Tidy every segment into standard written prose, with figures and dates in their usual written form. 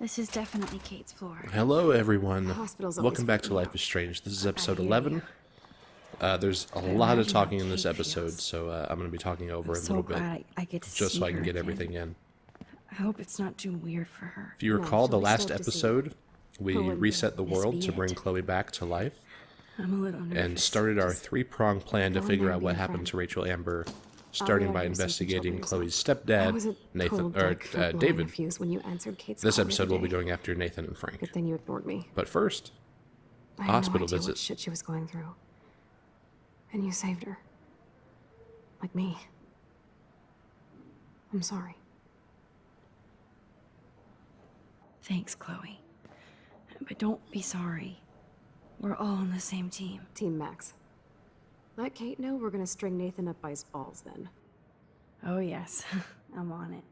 This is definitely Kate's floor. Hello, everyone. Hospital's always Welcome back to freaked me Life out. is Strange. This is episode hear 11. There's a lot of imagine talking how in this Kate episode, feels. so I'm going to be talking over I'm a so little bit, glad I get to just see so I can her get again. everything in. I hope it's not too weird for her. If you No, recall, the she'll be last stoked to see episode, we wouldn't be. reset the This world be to bring it. Chloe back to life, I'm a little nervous. and started our Just three-pronged plan to go in figure there out and what be a happened friend. to Rachel Amber, starting I'll by be able to see each other investigating yourself. Chloe's I stepdad, wasn't Nathan, cold or dark for blowing a David. fuse when you answered Kate's This call the episode other will be day. going after Nathan and Frank. Good thing you ignored me. But first, I had hospital no idea visit. what shit she was going through. And you saved her. Like me. I'm sorry. thanks, Chloe. But don't be sorry. We're all on the same team. Team Max. Let Kate know we're gonna string Nathan up by his balls then. Oh yes, I'm on it.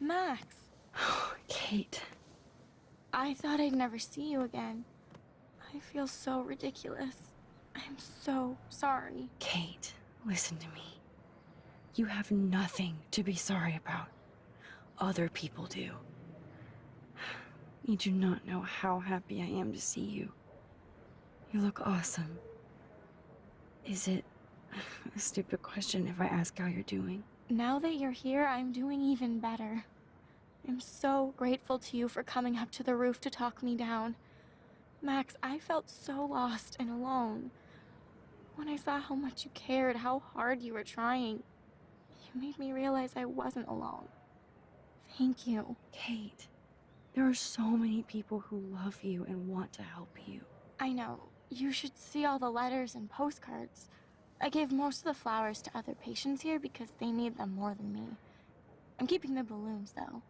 Max, Kate. I thought I'd never see you again. I feel so ridiculous. I'm so sorry. Kate, listen to me. You have nothing to be sorry about. Other people do. You do not know how happy I am to see you. You look awesome. Is it a stupid question if I ask how you're doing? Now that you're here, I'm doing even better. I'm so grateful to you for coming up to the roof to talk me down. Max, I felt so lost and alone. When I saw how much you cared, how hard you were trying, you made me realize I wasn't alone. Thank you. Kate, there are so many people who love you and want to help you. I know. You should see all the letters and postcards. I gave most of the flowers to other patients here because they need them more than me. I'm keeping the balloons, though.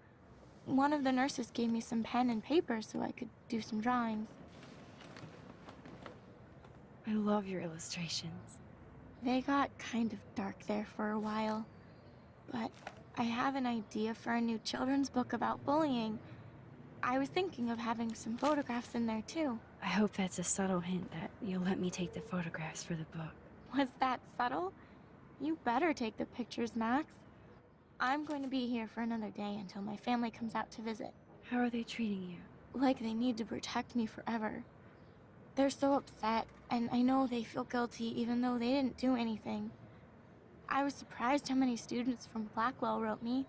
One of the nurses gave me some pen and paper so I could do some drawings. I love your illustrations. They got kind of dark there for a while. But I have an idea for a new children's book about bullying. I was thinking of having some photographs in there, too. I hope that's a subtle hint that you'll let me take the photographs for the book. Was that subtle? You better take the pictures, Max. I'm going to be here for another day until my family comes out to visit. How are they treating you? Like they need to protect me forever. They're so upset, and I know they feel guilty even though they didn't do anything. I was surprised how many students from Blackwell wrote me.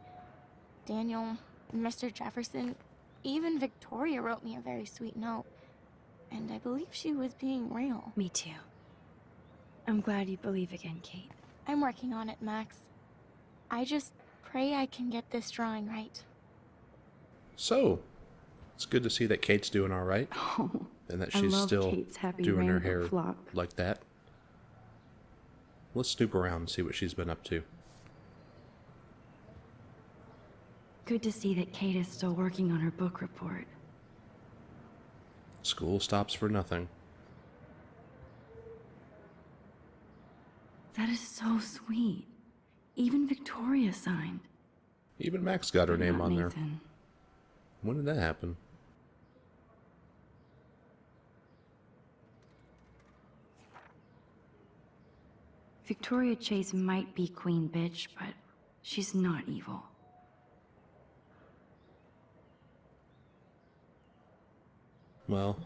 Daniel, Mr. Jefferson, even Victoria wrote me a very sweet note. And I believe she was being real. Me too. I'm glad you believe again, Kate. I'm working on it, Max. I just pray I can get this drawing right. So, it's good to see that Kate's doing all right, Oh, and that I she's love still Kate's happy doing her rainbow hair flock. like that. Let's snoop around and see what she's been up to. Good to see that Kate is still working on her book report. School stops for nothing. That is so sweet. Even Victoria signed. Even Max got her But name not on there. Nathan. When did that happen? Victoria Chase might be Queen Bitch, but she's not evil. Well,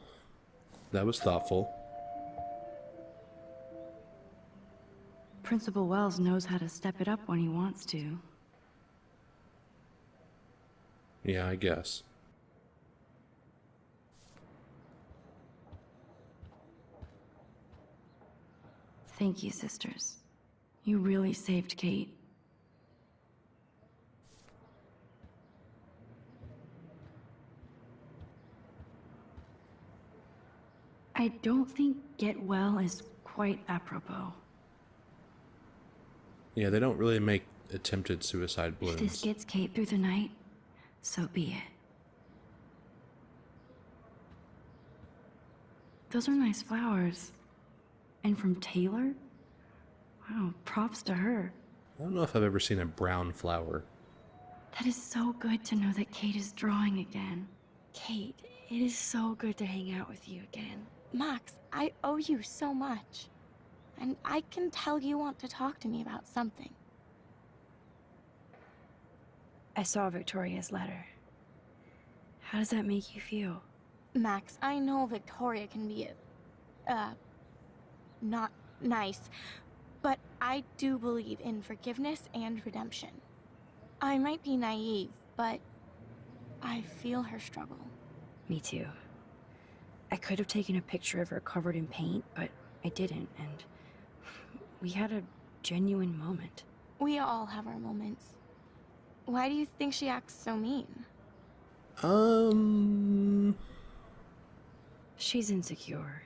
that was thoughtful. Principal Wells knows how to step it up when he wants to. Yeah, I guess. Thank you, sisters. You really saved Kate. I don't think get well is quite apropos. Yeah, they don't really make attempted suicide If this balloons. gets Kate through the night, so be it. Those are nice flowers. And from Taylor? Wow, props to her. I don't know if I've ever seen a brown flower. That is so good to know that Kate is drawing again. Kate, it is so good to hang out with you again. Max, I owe you so much. And I can tell you want to talk to me about something. I saw Victoria's letter. How does that make you feel? Max, I know Victoria can be not nice, but I do believe in forgiveness and redemption. I might be naive, but I feel her struggle. Me too. I could have taken a picture of her covered in paint, but I didn't, and we had a genuine moment. We all have our moments. Why do you think she acts so mean? She's insecure.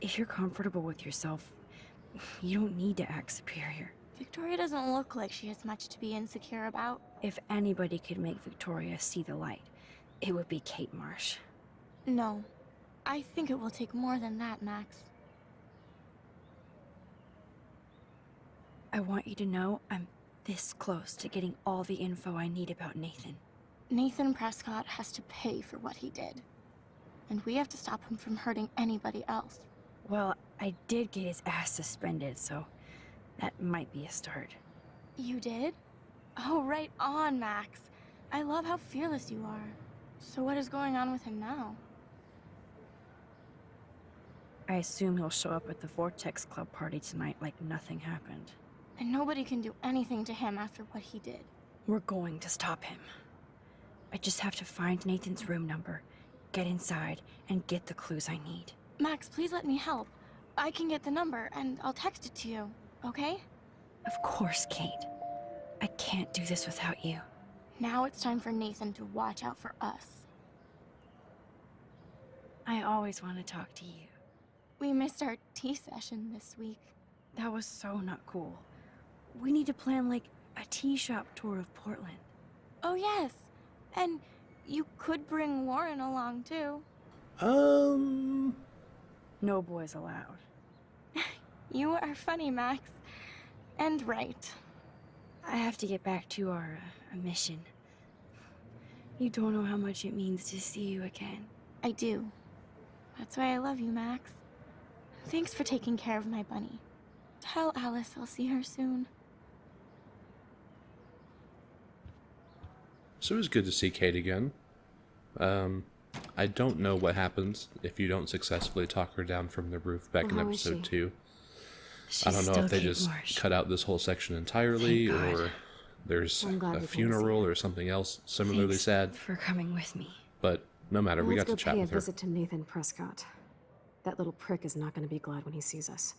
If you're comfortable with yourself, you don't need to act superior. Victoria doesn't look like she has much to be insecure about. If anybody could make Victoria see the light, it would be Kate Marsh. No. I think it will take more than that, Max. I want you to know I'm this close to getting all the info I need about Nathan. Nathan Prescott has to pay for what he did. And we have to stop him from hurting anybody else. Well, I did get his ass suspended, so that might be a start. You did? Oh, right on, Max. I love how fearless you are. So what is going on with him now? I assume he'll show up at the Vortex Club party tonight like nothing happened. And nobody can do anything to him after what he did. We're going to stop him. I just have to find Nathan's room number, get inside, and get the clues I need. Max, please let me help. I can get the number, and I'll text it to you, okay? Of course, Kate. I can't do this without you. Now it's time for Nathan to watch out for us. I always want to talk to you. We missed our tea session this week. That was so not cool. We need to plan, like, a tea shop tour of Portland. Oh, yes. And you could bring Warren along, too. No boys allowed. You are funny, Max. And right. I have to get back to our mission. You don't know how much it means to see you again. I do. That's why I love you, Max. Thanks for taking care of my bunny. Tell Alice I'll see her soon. So it was good to see Kate again. I don't know what happens if you don't successfully talk her down from the roof back in How is episode she? 2. She's I don't know still if they Kate just Marsh. cut out this whole section entirely, Thank God. or there's I'm glad a we came to see funeral her. or something else similarly Thanks sad. for coming with me. But no matter, we Let's got go to chat pay a with her. visit to Nathan Prescott. That little prick is not going to be glad when he sees us.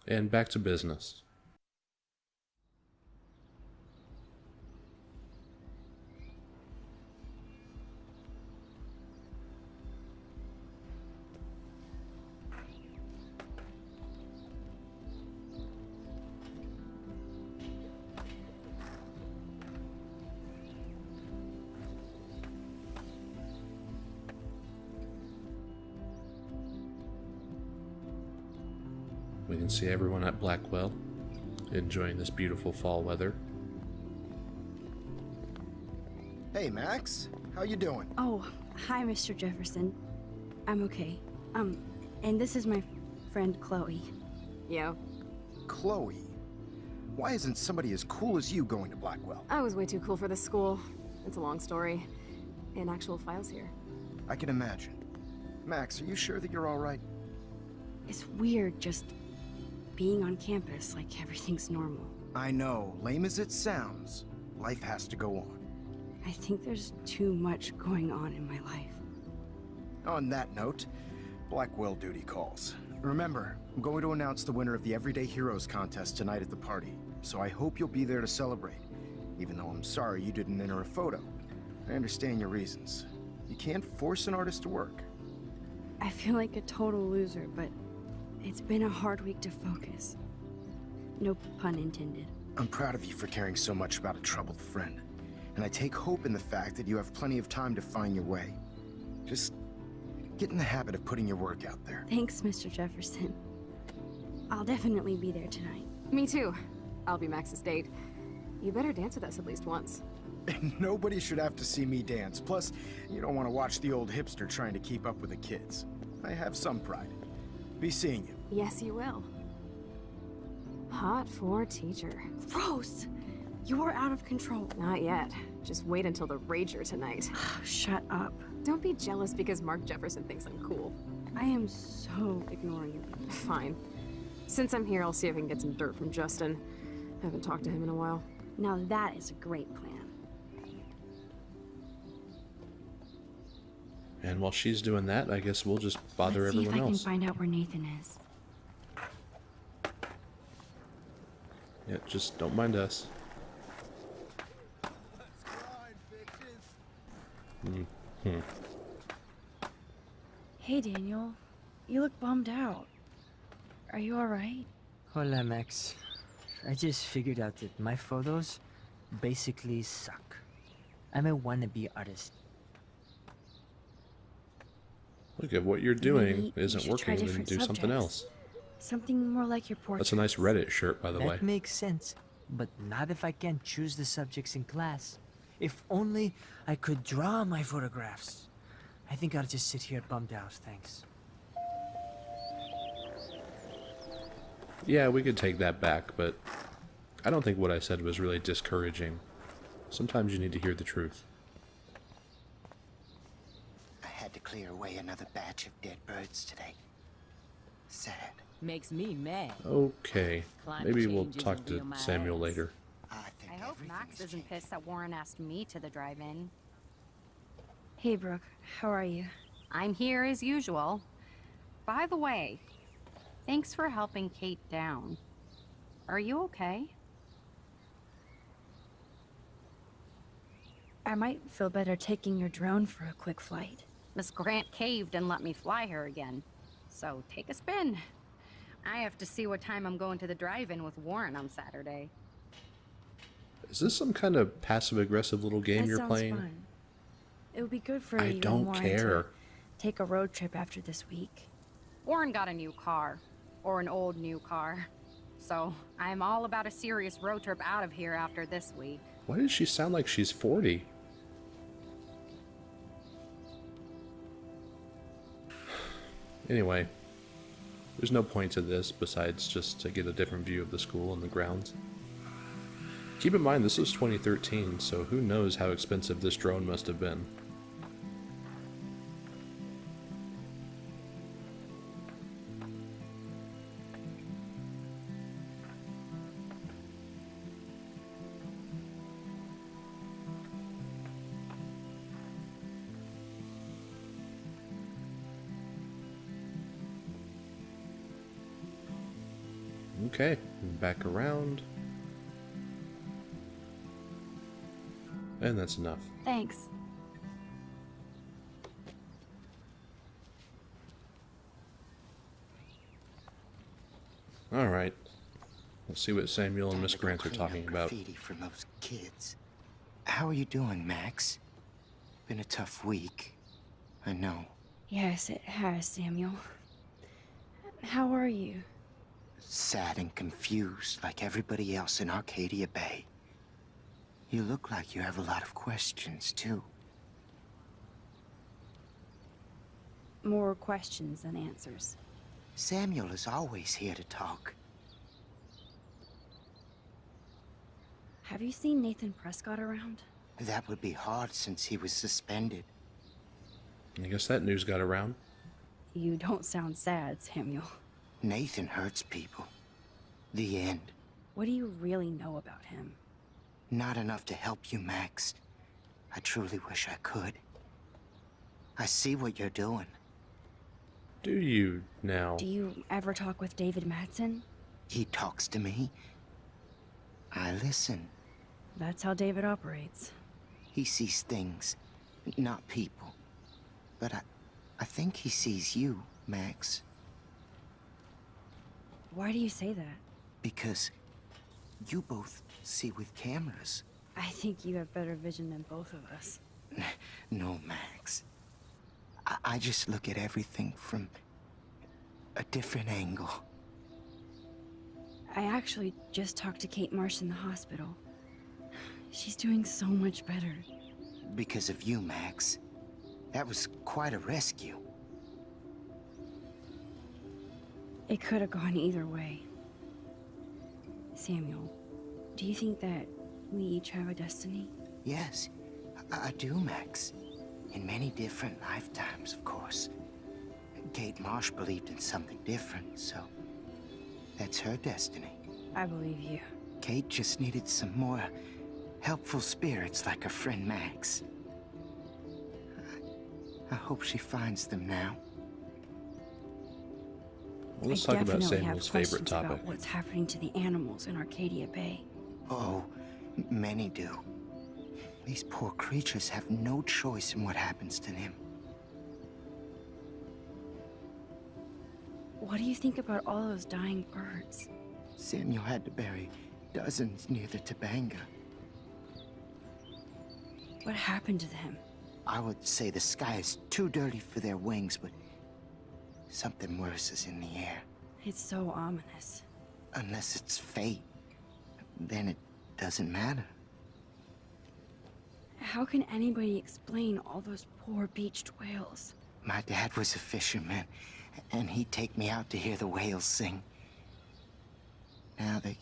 And back to business. We can see everyone at Blackwell enjoying this beautiful fall weather. Hey, Max. How you doing? Oh, hi, Mr. Jefferson. I'm okay. And this is my friend Chloe. Yo, Chloe. Why isn't somebody as cool as you going to Blackwell? I was way too cool for this school. It's a long story. And actual files here. I can imagine. Max, are you sure that you're all right? It's weird just being on campus like everything's normal. I know, lame as it sounds, life has to go on. I think there's too much going on in my life. On that note, Blackwell duty calls. Remember, I'm going to announce the winner of the Everyday Heroes contest tonight at the party, so I hope you'll be there to celebrate, even though I'm sorry you didn't enter a photo. I understand your reasons. You can't force an artist to work. I feel like a total loser, but it's been a hard week to focus. No pun intended. I'm proud of you for caring so much about a troubled friend, and I take hope in the fact that you have plenty of time to find your way. Just get in the habit of putting your work out there. Thanks, Mr. Jefferson. I'll definitely be there tonight. Me too. I'll be Max's date. You better dance with us at least once. Nobody should have to see me dance. Plus, you don't want to watch the old hipster trying to keep up with the kids. I have some pride. Be seeing you. Yes, you will. Hot for teacher. Gross! You are out of control. Not yet. Just wait until the rager tonight. Shut up. Don't be jealous because Mark Jefferson thinks I'm cool. I am so ignoring you. Fine. Since I'm here, I'll see if I can get some dirt from Justin. Haven't talked to him in a while. Now that is a great plan. And while she's doing that, I guess we'll just bother Let's see everyone if I else. can find out where Nathan is. Yeah, just don't mind us. Hey, Daniel. You look bummed out. Are you alright? Hola, Max. I just figured out that my photos basically suck. I'm a wannabe artist. Look, if what you're doing Maybe you isn't should try working, then different do something subjects. else. Something more like your portrait. That's a nice Reddit shirt, by the way. That makes sense, but not if I can't choose the subjects in class. If only I could draw my photographs. I think I'll just sit here bummed out, thanks. Yeah, we could take that back, but I don't think what I said was really discouraging. Sometimes you need to hear the truth. I had to clear away another batch of dead birds today. Sad. Makes me mad. Okay, Climate maybe we'll change talk isn't to real my Samuel ass. later. I think I hope everything Max has isn't changed. pissed that Warren asked me to the drive-in. Hey, Brooke. How are you? I'm here as usual. By the way, thanks for helping Kate down. Are you okay? I might feel better taking your drone for a quick flight. Miss Grant caved and let me fly her again. So take a spin. I have to see what time I'm going to the drive-in with Warren on Saturday. Is this some kind of passive-aggressive little game That you're sounds playing? fun. It would be good for I you and don't Warren care. to take a road trip after this week. Warren got a new car. Or an old new car. So I'm all about a serious road trip out of here after this week. Why does she sound like she's 40? Anyway, there's no point to this besides just to get a different view of the school and the grounds. Keep in mind, this was 2013, so who knows how expensive this drone must have been. Okay, back around. And that's enough. Thanks. Alright. Let's see what Samuel and Time Miss to go Grant are clean up talking about. graffiti from those kids. How are you doing, Max? Been a tough week. I know. Yes, it has, Samuel. How are you? Sad and confused like everybody else in Arcadia Bay. You look like you have a lot of questions, too. More questions than answers. Samuel is always here to talk. Have you seen Nathan Prescott around? That would be hard since he was suspended. I guess that news got around. You don't sound sad, Samuel. Nathan hurts people. The end. What do you really know about him? Not enough to help you, Max. I truly wish I could. I see what you're doing. Do you now? Do you ever talk with David Madsen? He talks to me. I listen. That's how David operates. He sees things, not people. But I think he sees you, Max. Why do you say that? Because you both see with cameras. I think you have better vision than both of us. No, Max. I just look at everything from a different angle. I actually just talked to Kate Marsh in the hospital. She's doing so much better. Because of you, Max. That was quite a rescue. It could have gone either way. Samuel, do you think that we each have a destiny? Yes, I do, Max. In many different lifetimes, of course. Kate Marsh believed in something different, so that's her destiny. I believe you. Kate just needed some more helpful spirits like her friend Max. I hope she finds them now. Well, let's I talk about definitely Samuel's have favorite questions topic. about what's happening to the animals in Arcadia Bay. Oh, many do. These poor creatures have no choice in what happens to them. What do you think about all those dying birds? Samuel had to bury dozens near the Tobanga. What happened to them? I would say the sky is too dirty for their wings, but something worse is in the air. It's so ominous. Unless it's fate, then it doesn't matter. How can anybody explain all those poor beached whales? My dad was a fisherman, and he'd take me out to hear the whales sing. Now they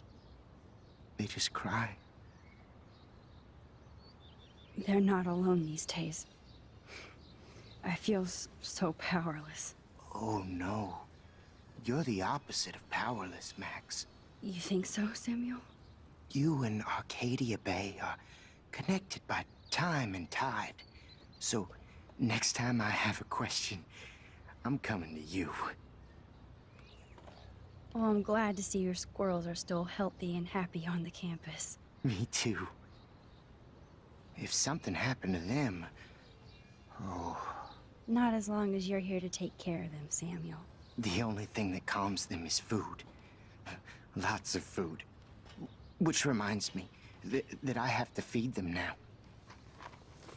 just cry. They're not alone these days. I feel so powerless. Oh no. You're the opposite of powerless, Max. You think so, Samuel? You and Arcadia Bay are connected by time and tide. So, next time I have a question, I'm coming to you. Well, I'm glad to see your squirrels are still healthy and happy on the campus. Me too. If something happened to them... Oh, Not as long as you're here to take care of them, Samuel. the only thing that calms them is food. Lots of food. Which reminds me that I have to feed them now.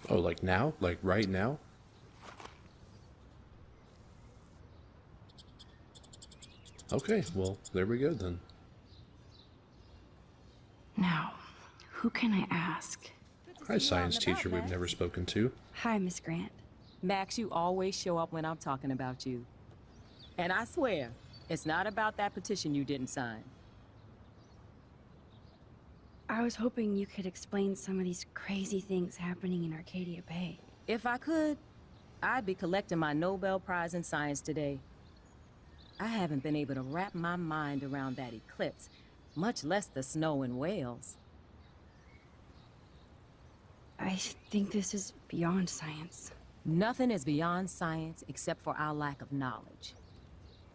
Oh, like now? Like right now? Okay, well, there we go then. Now, who can I ask? Hi, science teacher we've never spoken to. Hi, Miss Grant. Max, you always show up when I'm talking about you. And I swear, it's not about that petition you didn't sign. I was hoping you could explain some of these crazy things happening in Arcadia Bay. If I could, I'd be collecting my Nobel Prize in Science today. I haven't been able to wrap my mind around that eclipse, much less the snow in Wales. I think this is beyond science. Nothing is beyond science except for our lack of knowledge.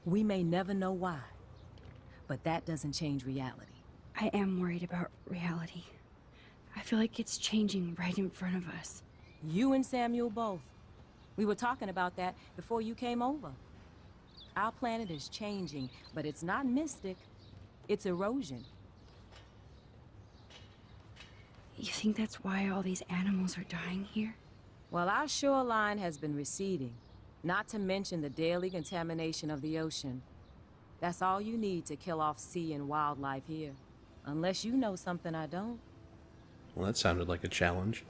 We may never know why, but that doesn't change reality. I am worried about reality. I feel like it's changing right in front of us. You and Samuel both. We were talking about that before you came over. Our planet is changing, but it's not mystic. It's erosion. You think that's why all these animals are dying here? Well, our shoreline has been receding, not to mention the daily contamination of the ocean. That's all you need to kill off sea and wildlife here. Unless you know something I don't. Well, that sounded like a challenge.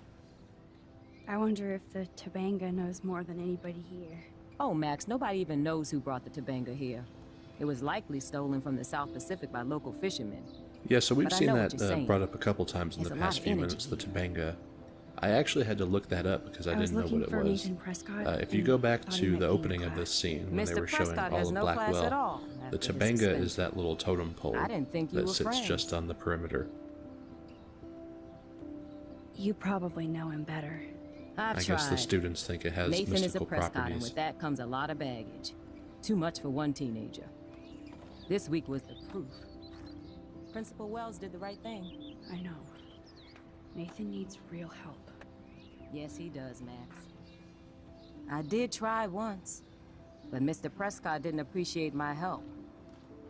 I wonder if the Tobanga knows more than anybody here. Oh, Max, nobody even knows who brought the Tobanga here. It was likely stolen from the South Pacific by local fishermen. Yeah, so we've But I seen know what that you're saying. brought up a couple times in There's the a lot past of few energy minutes, the here. Tobanga. I actually had to look that up because I was didn't know looking what it for was. Nathan Prescott. If you and go back thought he to might the be in opening of class. this scene, when they Mr. were showing Prescott all has of no class at Blackwell, all the after his Tobanga is suspension. that little totem pole I didn't think you that were sits friends. just on the perimeter. You probably know him better. I I guess the tried. students think it has Nathan is a mystical Prescott, and properties. with that comes a lot of baggage. Too much for one teenager. This week was the proof. Principal Wells did the right thing. I know. Nathan needs real help. Yes, he does, Max. I did try once, but Mr. Prescott didn't appreciate my help.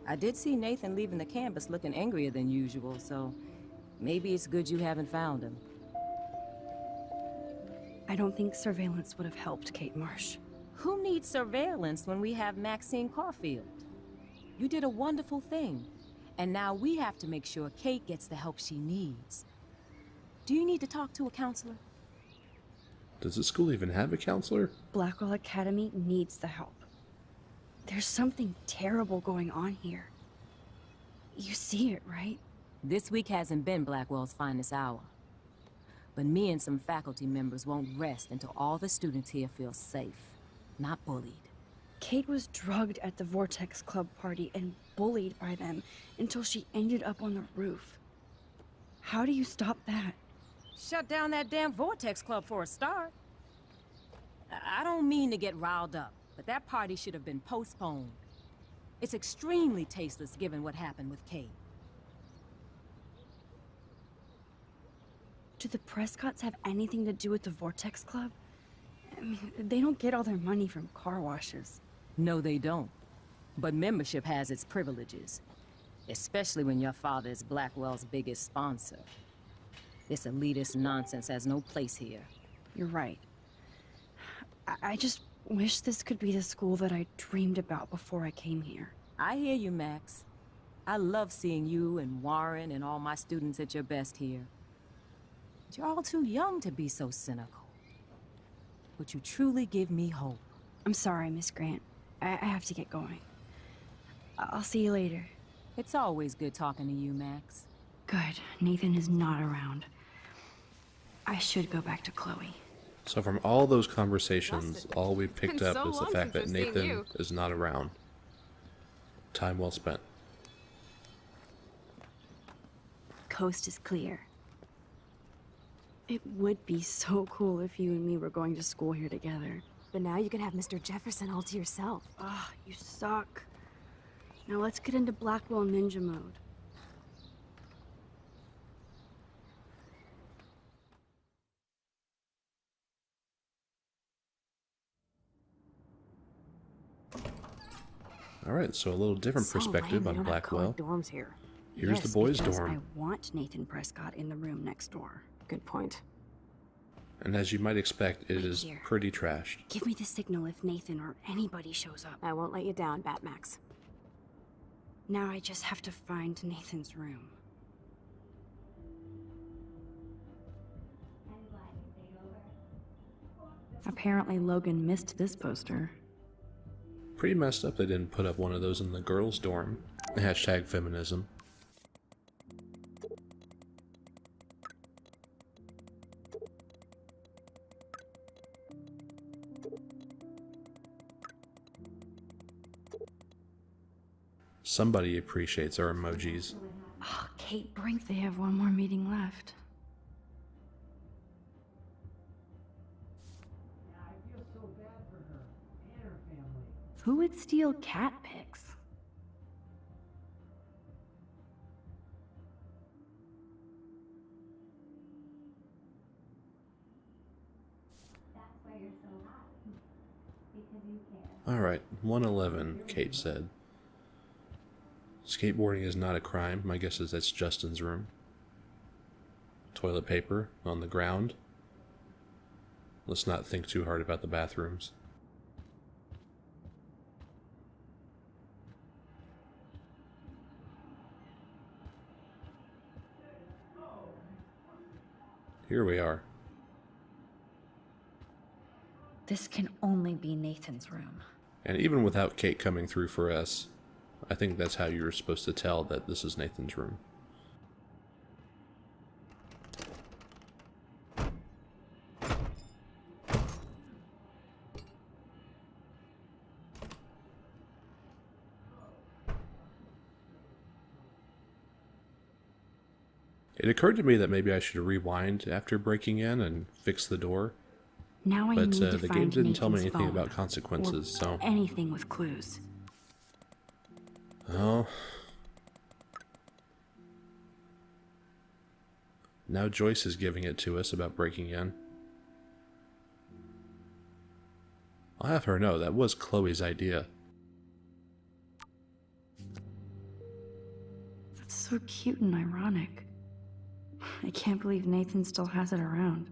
I did see Nathan leaving the campus looking angrier than usual, so maybe it's good you haven't found him. I don't think surveillance would have helped Kate Marsh. Who needs surveillance when we have Maxine Caulfield? You did a wonderful thing, And now we have to make sure Kate gets the help she needs. Do you need to talk to a counselor? Does the school even have a counselor? Blackwell Academy needs the help. There's something terrible going on here. You see it, right? This week hasn't been Blackwell's finest hour. But me and some faculty members won't rest until all the students here feel safe, not bullied. Kate was drugged at the Vortex Club party and bullied by them until she ended up on the roof. How do you stop that? Shut down that damn Vortex Club for a start. I don't mean to get riled up, but that party should have been postponed. It's extremely tasteless given what happened with Kate. Do the Prescotts have anything to do with the Vortex Club? I mean, they don't get all their money from car washes. No, they don't. But membership has its privileges. Especially when your father is Blackwell's biggest sponsor. This elitist nonsense has no place here. You're right. I just wish this could be the school that I dreamed about before I came here. I hear you, Max. I love seeing you and Warren and all my students at your best here. But you're all too young to be so cynical. But you truly give me hope. I'm sorry, Miss Grant. I have to get going. I'll see you later. It's always good talking to you, Max. Good. Nathan is not around. I should go back to Chloe. So from all those conversations, all we picked been up so is the long fact since that I've seen Nathan you. is not around. Time well spent. Coast is clear. It would be so cool if you and me were going to school here together. But now you can have Mr. Jefferson all to yourself. Ah, you suck. Now let's get into Blackwell Ninja mode. Alright, so a little different So perspective lame on they don't have Blackwell. Co-ed dorms here. Here's the Yes, boys' because dorm. I want Nathan Prescott in the room next door. Good point. And as you might expect, it Right is here. pretty trashed. Give me the signal if Nathan or anybody shows up. I won't let you down, Batmax. Now I just have to find Nathan's room. Apparently Logan missed this poster. Pretty messed up they didn't put up one of those in the girls' dorm. Hashtag feminism. Somebody appreciates our emojis. Oh, Kate Brink, they have one more meeting left. Who would steal cat pics? Alright, 111, Kate said. Skateboarding is not a crime. My guess is that's Justin's room. Toilet paper on the ground. Let's not think too hard about the bathrooms. Here we are. This can only be Nathan's room. And even without Kate coming through for us, I think that's how you're supposed to tell that this is Nathan's room. It occurred to me that maybe I should rewind after breaking in and fix the door, Now I but need to the find game didn't tell me Nathan's anything phone, about consequences, or so... anything with clues. Oh. Now Joyce is giving it to us about breaking in. I'll have her know that was Chloe's idea. That's so cute and ironic. I can't believe Nathan still has it around.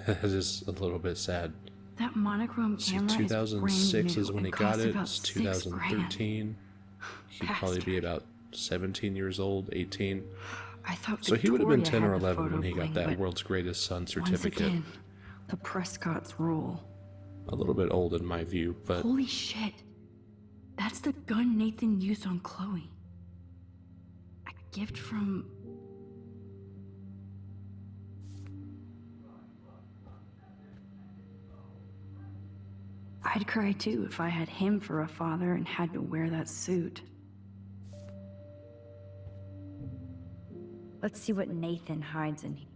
It is a little bit sad. That monochrome See, camera 2006 is is when he and got costs it. about It's $6,000. 2013. he'd probably be about 17 years old, 18. I thought So he would have been Victoria 10 or had the 11 photo when he got bling, that but World's Greatest Son once certificate. again, the Prescott's rule. A little bit old in my view, but Holy shit. That's the gun Nathan used on Chloe. A gift from... I'd cry too if I had him for a father and had to wear that suit. Let's see what Nathan hides in here.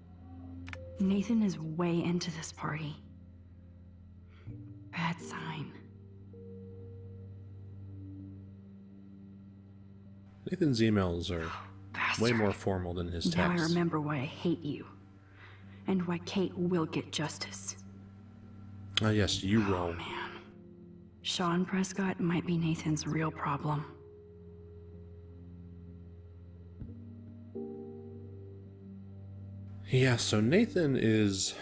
Nathan is way into this party. Bad sign. Nathan's emails are Bastard. way more formal than his Now I texts. remember why I hate you. And why Kate will get justice. Ah, yes, you Oh, roll. man. Sean Prescott might be Nathan's real problem. Yeah, so Nathan is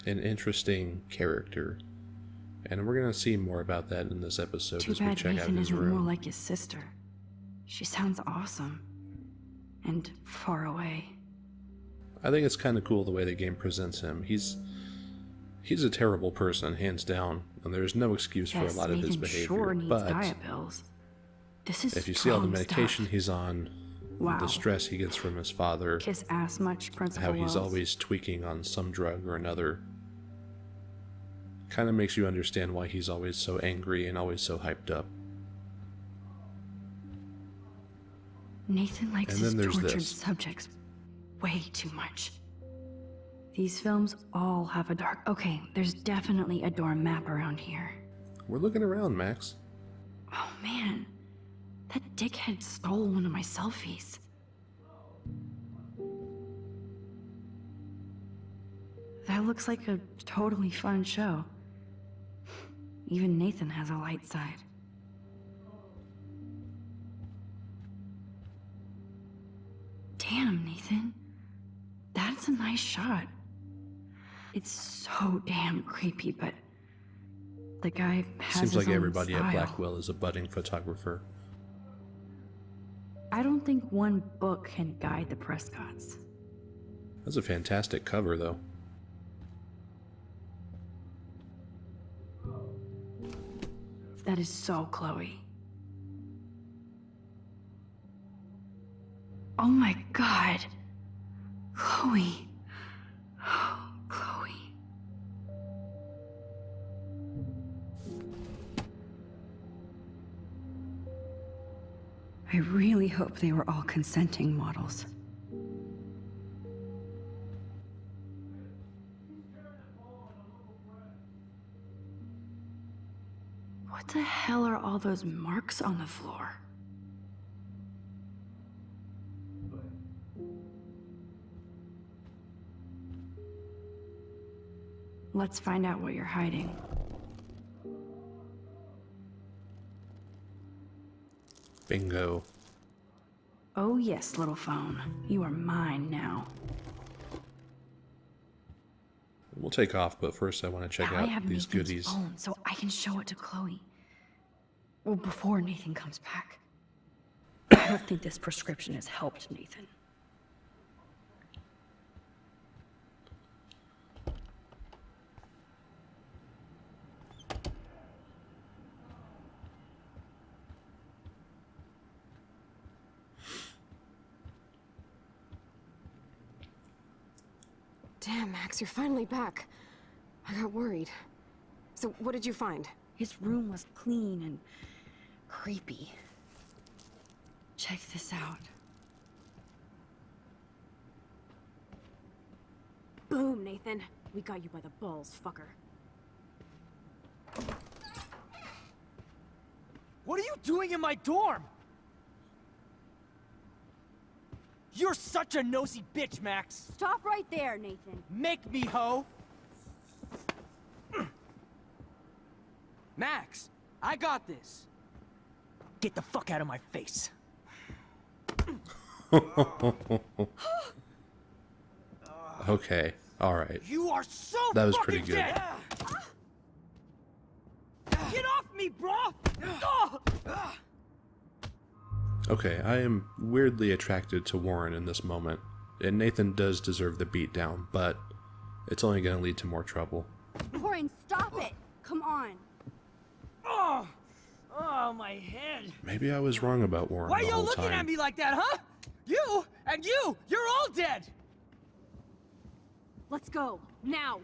an interesting character. And we're going to see more about that in this episode Too as we bad check out Nathan his isn't more room. like his sister. She sounds awesome. And far away. I think it's kind of cool the way the game presents him. He's a terrible person, hands down, and there's no excuse for a lot of his Nathan behavior. sure needs But diet pills. This is if you see all the strong medication stuff. he's on, Wow. the stress he gets from his father, Kiss ass much, Principal how he's Wells. always tweaking on some drug or another, kind of makes you understand why he's always so angry and always so hyped up. Nathan likes And his then there's tortured this. subjects way too much. These films all have a dark... Okay, there's definitely a dorm map around here. We're looking around, Max. Oh man, that dickhead stole one of my selfies. That looks like a totally fun show. Even Nathan has a light side. Damn, Nathan. That's a nice shot. It's so damn creepy, but the guy has Seems his like own everybody at style. Blackwell is a budding photographer. I don't think one book can guide the Prescotts. That's a fantastic cover, though. That is so Chloe. Oh my god. Chloe. Oh, Chloe. I really hope they were all consenting models. What the hell are all those marks on the floor? Let's find out what you're hiding. Bingo. Oh yes, little phone. You are mine now. We'll take off, but first I want to check Now I out have these Nathan's goodies. phone, so I can show it to Chloe. Well, before Nathan comes back. I don't think this prescription has helped Nathan. Damn, Max, you're finally back. I got worried. So, what did you find? His room was clean and creepy. Check this out. Boom, Nathan. We got you by the balls, fucker. What are you doing in my dorm? You're such a nosy bitch, Max. Stop right there, Nathan. Make me, ho. Max, I got this. Get the fuck out of my face. Okay, alright. You are so That was fucking pretty good. dead. Get off me, bro! Okay, I am weirdly attracted to Warren in this moment, and Nathan does deserve the beatdown, but it's only going to lead to more trouble. Warren, stop it! Come on. Oh! Oh, my head. Maybe I was wrong about Warren Why are the you whole looking time. at me like that, huh? You and you're all dead! Let's go, now!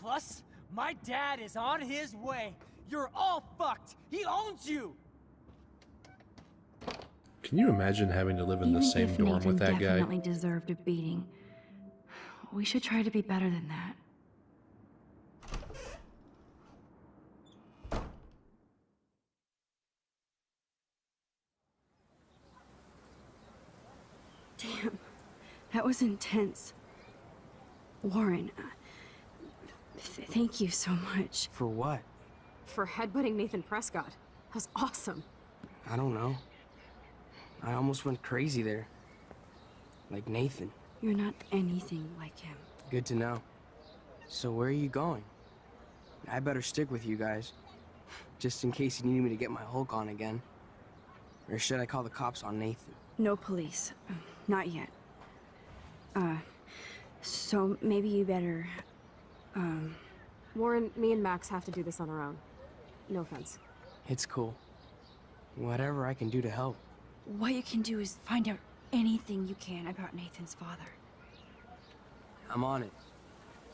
Plus, my dad is on his way. You're all fucked. He owns you. Can you imagine having to live in the Even same if dorm Nathan with that guy? definitely deserved a beating, we should try to be better than that. Damn, that was intense. Warren, thank you so much. For what? For headbutting Nathan Prescott. That was awesome. I don't know. I almost went crazy there. Like Nathan. You're not anything like him. Good to know. So where are you going? I better stick with you guys. Just in case you need me to get my Hulk on again. Or should I call the cops on Nathan? No police. Not yet. So maybe you better, Warren, me and Max have to do this on our own. No offense. It's cool. Whatever I can do to help. what you can do is find out anything you can about Nathan's father. I'm on it.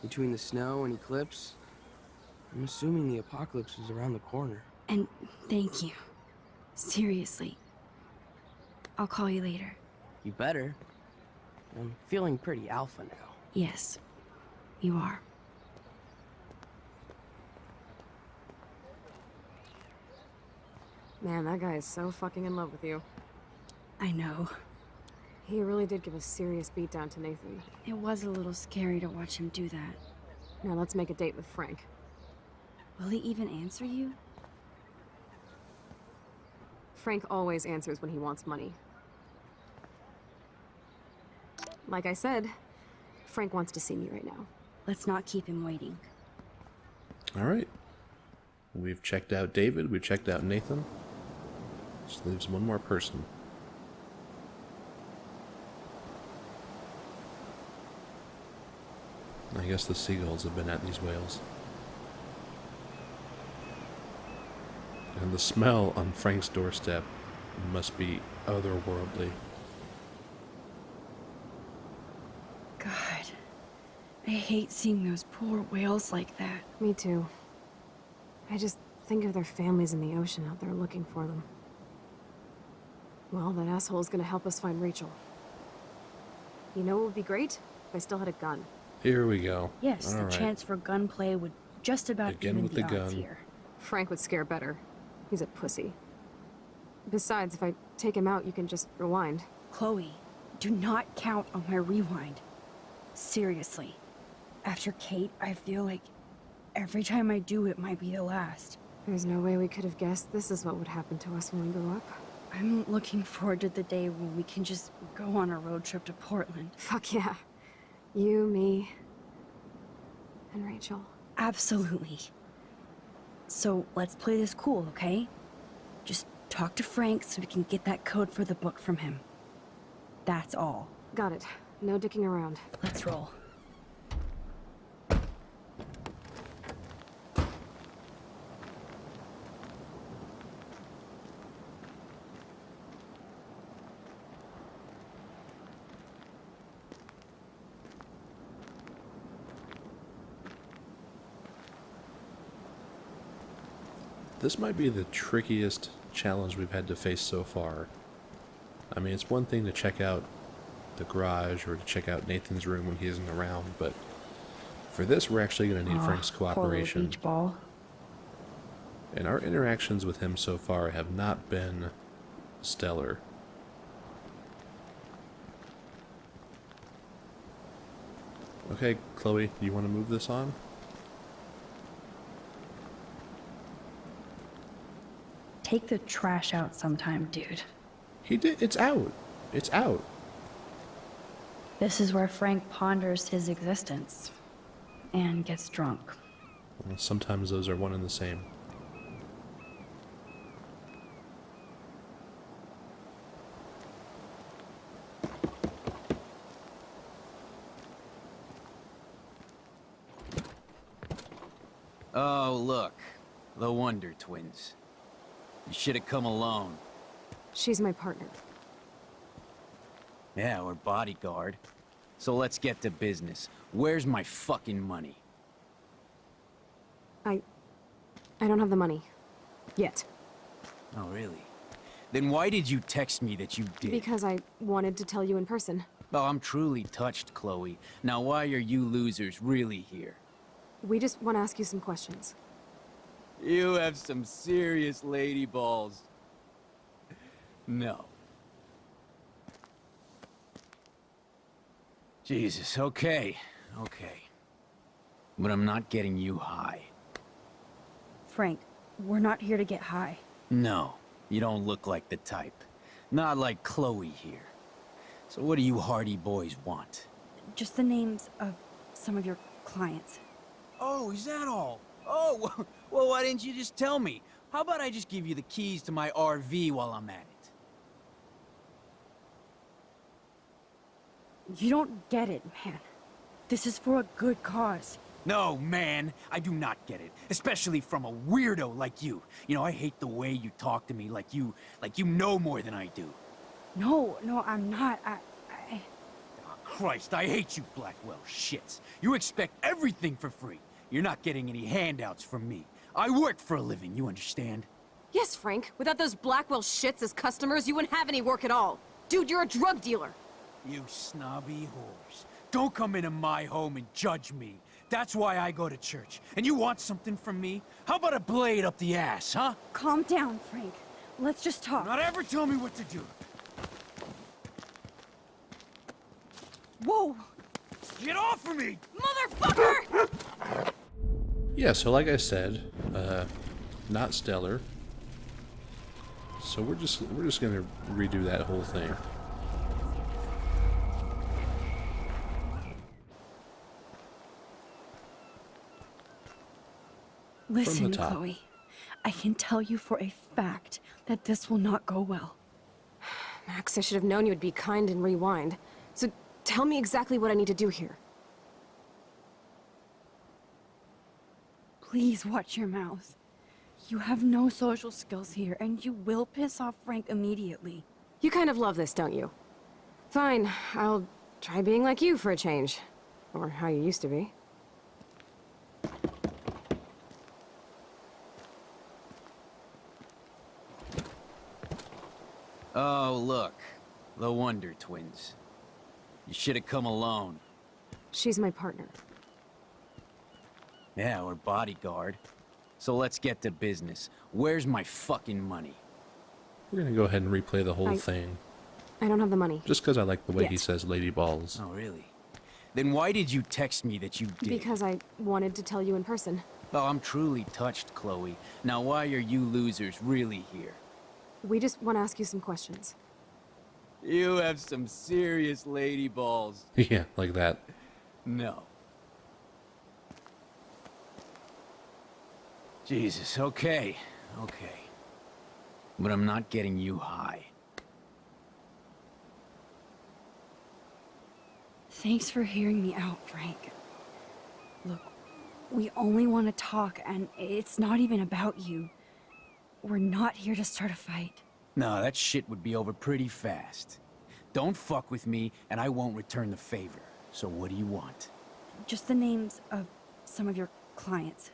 Between the snow and eclipse, I'm assuming the apocalypse is around the corner. And thank you. Seriously. I'll call you later. You better. I'm feeling pretty alpha now. Yes, you are. Man, that guy is so fucking in love with you. I know. He really did give a serious beatdown to Nathan. It was a little scary to watch him do that. Now let's make a date with Frank. Will he even answer you? Frank always answers when he wants money. Like I said, Frank wants to see me right now. Let's not keep him waiting. All right. We've checked out David. We've checked out Nathan. Just leaves one more person. I guess the seagulls have been at these whales. And the smell on Frank's doorstep must be otherworldly. God, I hate seeing those poor whales like that. Me too. I just think of their families in the ocean out there looking for them. Well, that asshole's gonna help us find Rachel. You know what would be great? If I still had a gun. Here we go. Yes, All the right. chance for gunplay would just about Again even with the the odds gun. here. Frank would scare better. He's a pussy. Besides, if I take him out, you can just rewind. Chloe, do not count on my rewind. Seriously. After Kate, I feel like every time I do it might be the last. There's no way we could have guessed this is what would happen to us when we grew up. I'm looking forward to the day when we can just go on a road trip to Portland. Fuck yeah. You, me, and Rachel. Absolutely. So let's play this cool, okay? Just talk to Frank so we can get that code for the book from him. That's all. Got it. No dicking around. Let's roll. This might be the trickiest challenge we've had to face so far. I mean, it's one thing to check out the garage or to check out Nathan's room when he isn't around, but for this, we're actually going to need Frank's Poor little cooperation. beach ball. And our interactions with him so far have not been stellar. Okay, Chloe, do you want to move this on? Take the trash out sometime, dude. He did. It's out. It's out. This is where Frank ponders his existence and gets drunk. Well, sometimes those are one and the same. Oh, look. The Wonder Twins. You should have come alone. She's my partner. Yeah, we're bodyguard. So let's get to business. Where's my fucking money? I don't have the money. Yet. Oh, really? Then why did you text me that you did? Because I wanted to tell you in person. Oh, I'm truly touched, Chloe. Now why are you losers really here? We just want to ask you some questions. You have some serious lady balls. No. Jesus, okay. But I'm not getting you high. Frank, we're not here to get high. No, you don't look like the type. Not like Chloe here. So what do you hardy boys want? Just the names of some of your clients. Oh, is that all? Oh, well, why didn't you just tell me? How about I just give you the keys to my RV while I'm at it? You don't get it, man. This is for a good cause. No, man, I do not get it. Especially from a weirdo like you. You know, I hate the way you talk to me like you know more than I do. No, I'm not. Oh, Christ, I hate you Blackwell shits. You expect everything for free. You're not getting any handouts from me. I work for a living, you understand? Yes, Frank. Without those Blackwell shits as customers, you wouldn't have any work at all. Dude, you're a drug dealer. You snobby whores. Don't come into my home and judge me. That's why I go to church. And you want something from me? How about a blade up the ass, huh? Calm down, Frank. Let's just talk. Not ever tell me what to do. Whoa! Get off of me! Motherfucker! Yeah, so like I said, not stellar. So we're just gonna redo that whole thing. Listen, top. Chloe. I can tell you for a fact that this will not go well. Max, I should have known you would be kind and rewind. So tell me exactly what I need to do here. Please watch your mouth. You have no social skills here, and you will piss off Frank immediately. You kind of love this, don't you? Fine, I'll try being like you for a change. Or how you used to be. Oh, look. The Wonder Twins. You should have come alone. She's my partner. Yeah, we're bodyguard. So let's get to business. Where's my fucking money? We're gonna go ahead and replay the whole I- thing. I don't have the money. Just because I like the way he Yet. says lady balls. Oh, really? Then why did you text me that you did? Because I wanted to tell you in person. Oh, I'm truly touched, Chloe. Now why are you losers really here? We just want to ask you some questions. You have some serious lady balls. Yeah, like that. No. Jesus, okay. But I'm not getting you high. Thanks for hearing me out, Frank. Look, we only want to talk, and it's not even about you. We're not here to start a fight. No, that shit would be over pretty fast. Don't fuck with me, and I won't return the favor. So what do you want? Just the names of some of your clients.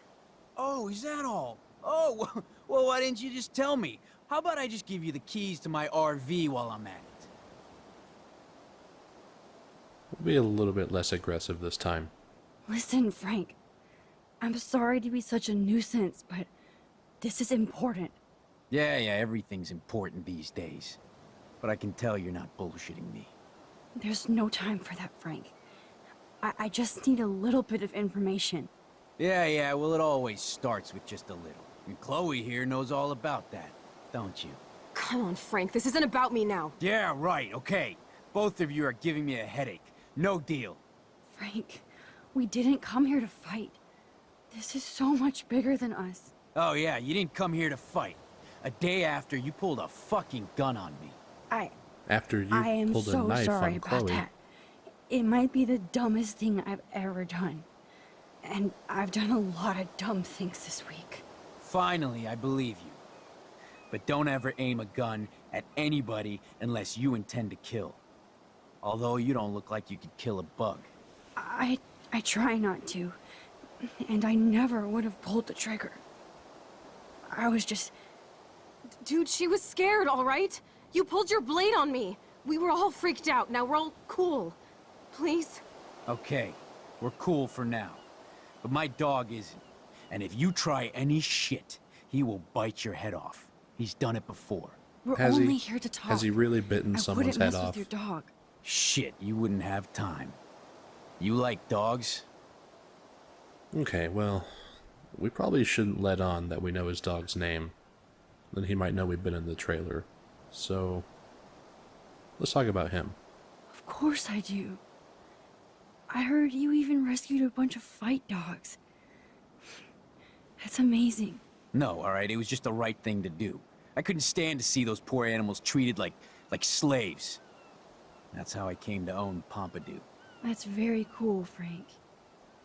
Oh, is that all? Oh, well, why didn't you just tell me? How about I just give you the keys to my RV while I'm at it? We'll be a little bit less aggressive this time. Listen, Frank. I'm sorry to be such a nuisance, but this is important. Yeah, everything's important these days. But I can tell you're not bullshitting me. There's no time for that, Frank. I just need a little bit of information. Yeah, well, it always starts with just a little. And Chloe here knows all about that, don't you? Come on, Frank, this isn't about me now. Yeah, right, okay. Both of you are giving me a headache. No deal. Frank, we didn't come here to fight. This is so much bigger than us. Oh yeah, you didn't come here to fight. A day after, you pulled a fucking gun on me. After you I am pulled a so knife sorry on about Chloe. that. It might be the dumbest thing I've ever done. And I've done a lot of dumb things this week. Finally, I believe you. But don't ever aim a gun at anybody unless you intend to kill. Although you don't look like you could kill a bug. I try not to. And I never would have pulled the trigger. I was just... Dude, she was scared, all right? You pulled your blade on me. We were all freaked out. Now we're all cool. Please? Okay, we're cool for now. But my dog isn't. And if you try any shit, he will bite your head off. He's done it before. We're Has only he? here to talk. Has he really bitten I someone's wouldn't head mess off? with your dog. Shit, you wouldn't have time. You like dogs? Okay, well, we probably shouldn't let on that we know his dog's name. Then he might know we've been in the trailer. So, let's talk about him. Of course I do. I heard you even rescued a bunch of fight dogs. That's amazing. No, alright, it was just the right thing to do. I couldn't stand to see those poor animals treated like slaves. That's how I came to own Pompidou. That's very cool, Frank.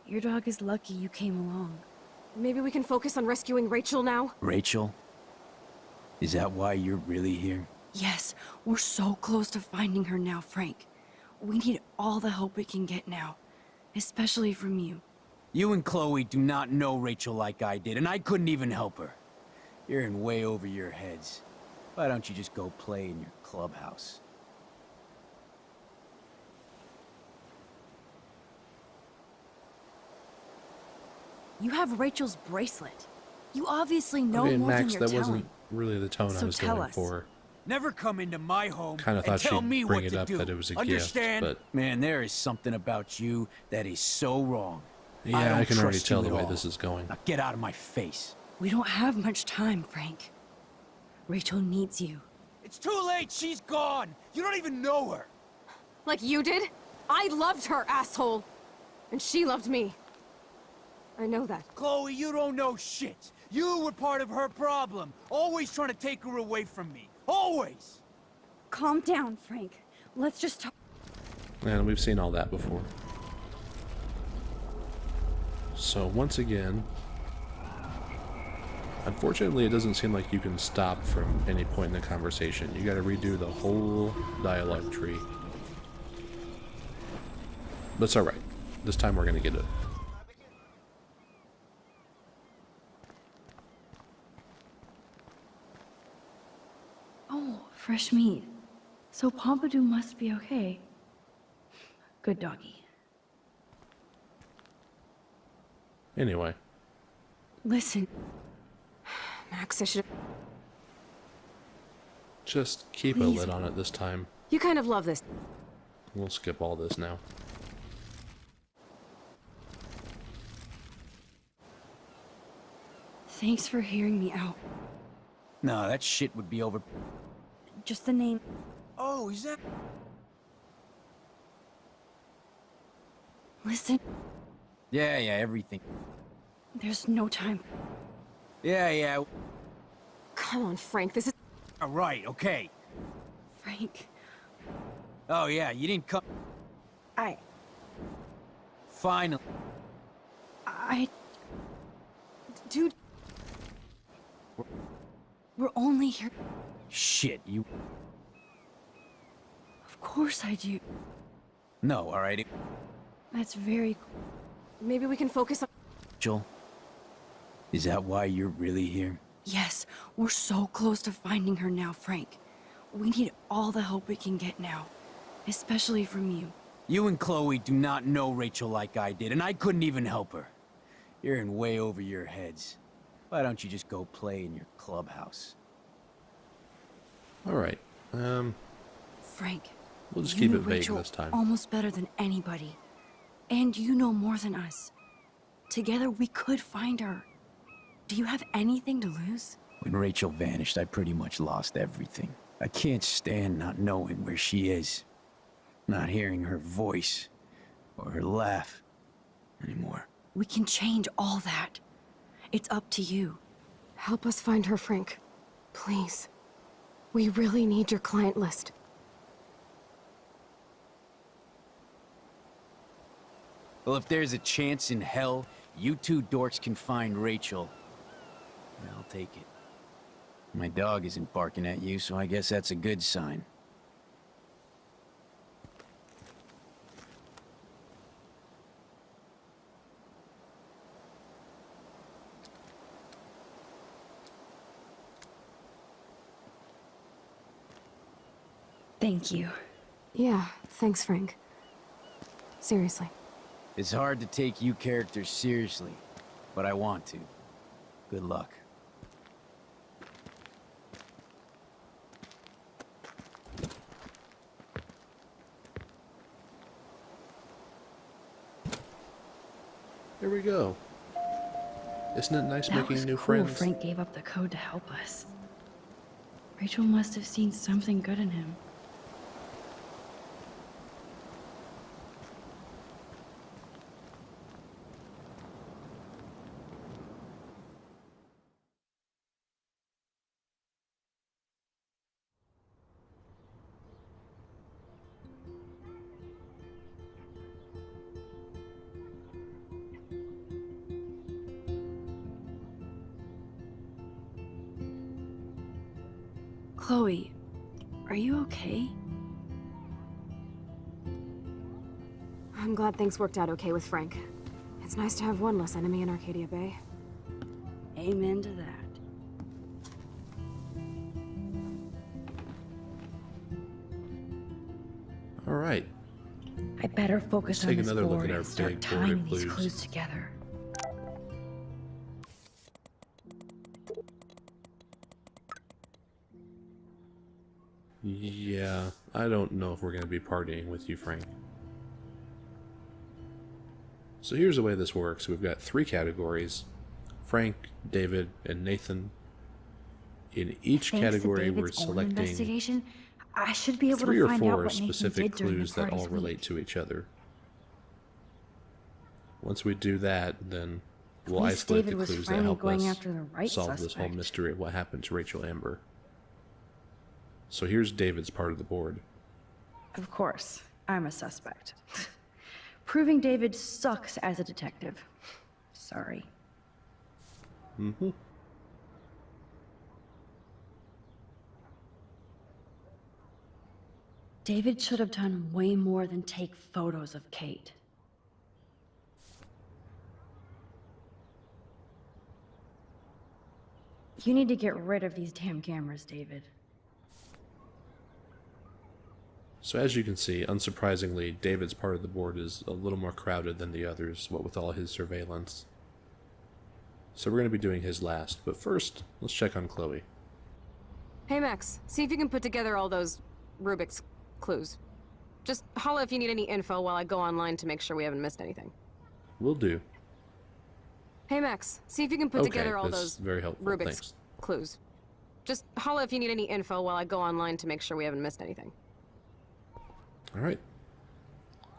Your dog is lucky you came along. Maybe we can focus on rescuing Rachel now? Rachel? Is that why you're really here? Yes, we're so close to finding her now, Frank. We need all the help we can get now. Especially from you. You and Chloe do not know Rachel like I did, and I couldn't even help her. You're in way over your heads. Why don't you just go play in your clubhouse? You have Rachel's bracelet. You obviously know Okay, more Max, than you're that telling. wasn't really the tone I So was tell going us. for. Never come into my home Kinda and thought tell she'd me bring what it to up do. that it was a gift, Understand? but- Man, there is something about you that is so wrong. Yeah, don't I can already trust tell you the at way all. this is going. Now get out of my face. We don't have much time, Frank. Rachel needs you. It's too late. She's gone. You don't even know her. Like you did? I loved her, asshole! And she loved me. I know that. Chloe, you don't know shit. You were part of her problem. Always trying to take her away from me. Always! Calm down, Frank. Let's just talk. And we've seen all that before. So once again, unfortunately it doesn't seem like you can stop from any point in the conversation. You gotta redo the whole dialogue tree. But it's alright. This time we're gonna get it. Oh, fresh meat. So Pompidou must be okay. Good doggy. Anyway, Listen, Max, I should. just keep a Please. lid on it this time. You kind of love this. We'll skip all this now. thanks for hearing me out. No, that shit would be over. Just the name. Oh, is that... Listen, Yeah, everything. there's no time. Yeah. Come on, Frank, this is. All right, okay. Frank, Oh, yeah, you didn't come... I... Finally. Dude... We're only here... Shit, you... Of course I do. No, all right. That's very... Maybe we can focus on. Joel, is that why you're really here? Yes, we're so close to finding her now, Frank. We need all the help we can get now. Especially from you. You and Chloe do not know Rachel like I did, and I couldn't even help her. You're in way over your heads. Why don't you just go play in your clubhouse? Alright, Frank, we'll just you keep know it vague Rachel this time. almost better than anybody. And you know more than us. Together we could find her. Do you have anything to lose? When Rachel vanished, I pretty much lost everything. I can't stand not knowing where she is. Not hearing her voice or her laugh anymore. We can change all that. It's up to you. Help us find her, Frank. Please. We really need your client list. Well, if there's a chance in hell You two dorks can find Rachel. I'll take it. My dog isn't barking at you, so I guess that's a good sign. Thank you. Yeah, thanks, Frank. Seriously. It's hard to take you characters seriously, but I want to. Good luck. Here we go. Isn't it nice That making was new cool. friends? Frank gave up the code to help us. Rachel must have seen something good in him. Chloe, are you okay? I'm glad things worked out okay with Frank. It's nice to have one less enemy in Arcadia Bay. Amen to that. All right. I better focus Let's take on this another look board at our and start big board tying of these clues. clues together. Yeah, I don't know if we're going to be partying with you, Frank. So here's the way this works. We've got 3 categories: Frank, David, and Nathan. In each Thanks category, to we're David's own selecting investigation, I should be able 3 to or find out 4 what Nathan specific did during clues the that all party's relate week. to each other. Once we do that, then we'll At least isolate David the was clues that finally help going us after the right solve this whole suspect. mystery of what happened to Rachel Amber. So here's David's part of the board. Of course, I'm a suspect. Proving David sucks as a detective. Sorry. Mm-hmm. David should have done way more than take photos of Kate. You need to get rid of these damn cameras, David. So as you can see, unsurprisingly, David's part of the board is a little more crowded than the others, what with all his surveillance. So we're going to be doing his last, but first, let's check on Chloe. Hey, Max. See if you can put together all those Rubik's clues. Just holla if you need any info while I go online to make sure we haven't missed anything. Will do. Hey, Max. See if you can put together all that's those very helpful, Rubik's thanks. clues. Just holla if you need any info while I go online to make sure we haven't missed anything. Alright.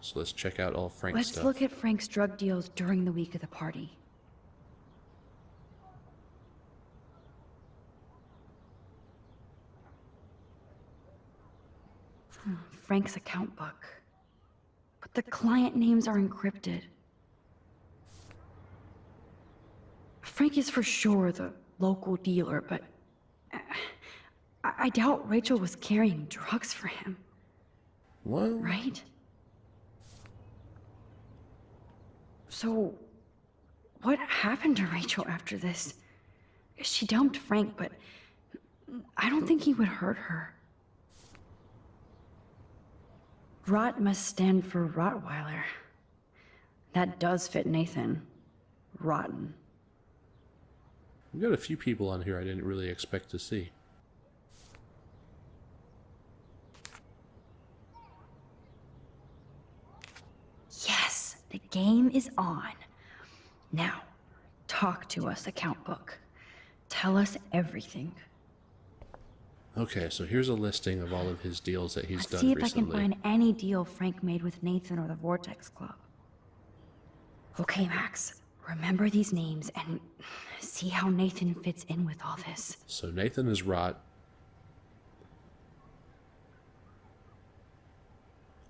So let's check out all Frank's Let's stuff. look at Frank's drug deals during the week of the party. Frank's account book. But the client names are encrypted. Frank is for sure the local dealer, but I doubt Rachel was carrying drugs for him, Well, right? So, what happened to Rachel after this? She dumped Frank, but I don't think he would hurt her. Rot must stand for Rottweiler. That does fit Nathan. Rotten. we've got a few people on here I didn't really expect to see. Yes, the game is on. Now, talk to us, account book. Tell us everything. Okay, so here's a listing of all of his deals that he's Let's done see if recently. I can find any deal Frank made with Nathan or the Vortex Club. Okay, Max. Remember these names and see how Nathan fits in with all this. So Nathan is Rot.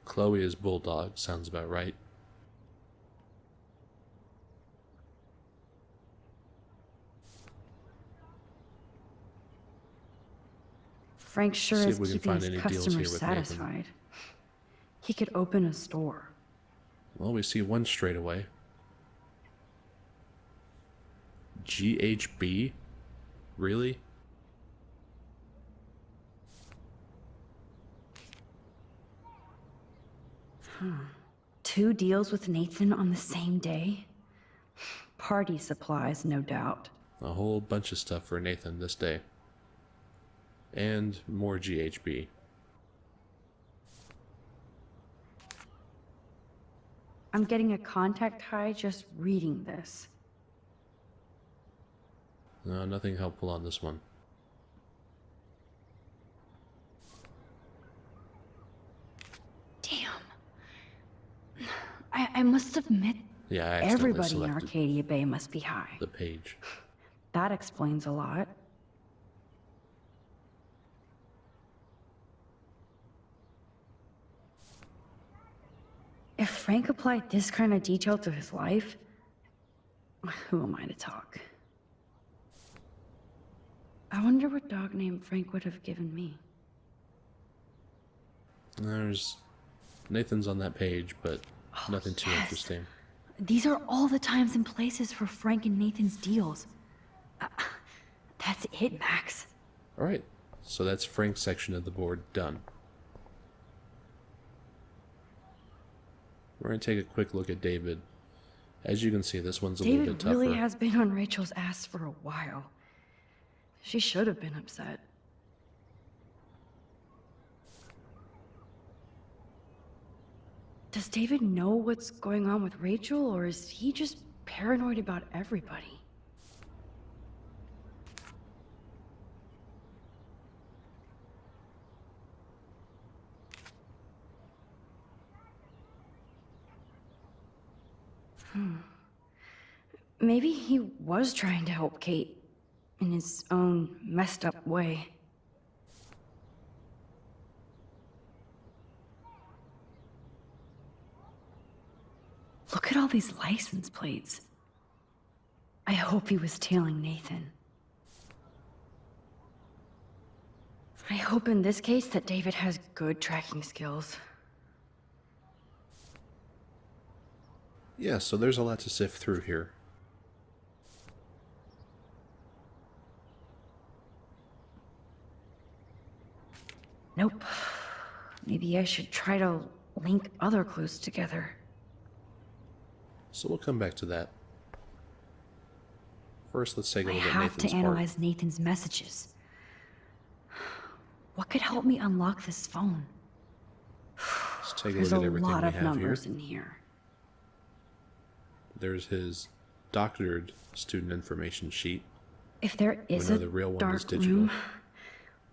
Chloe is Bulldog, sounds about right. Frank sure See is if we can keeping find his any deals here customers with Nathan. satisfied. He could open a store. Well, we see one straight away. GHB? Really? Two deals with Nathan on the same day? Party supplies, no doubt. A whole bunch of stuff for Nathan this day. And more GHB. I'm getting a contact high just reading this. No, nothing helpful on this one. Damn. I must admit, Yeah, I accidentally everybody in selected Arcadia Bay must be high. the page. That explains a lot. If Frank applied this kind of detail to his life, who am I to talk? I wonder what dog name Frank would have given me. There's Nathan's on that page, but nothing too yes. interesting. These are all the times and places for Frank and Nathan's deals. That's it, Max. Alright, so that's Frank's section of the board done. We're going to take a quick look at David. As you can see, this one's a little bit David tougher. really has been on Rachel's ass for a while. She should have been upset. Does David know what's going on with Rachel, or is he just paranoid about everybody? Maybe he was trying to help Kate in his own messed up way. Look at all these license plates. I hope he was tailing Nathan. I hope in this case that David has good tracking skills. Yeah, so there's a lot to sift through here. Nope. Maybe I should try to link other clues together. So we'll come back to that. First, let's take a I look at have Nathan's to part. analyze Nathan's messages. What could help me unlock this phone? Let's take a There's look at a everything lot we of have numbers here. in here. There's his doctored student information sheet. If there is know a the real one is dark digital. room,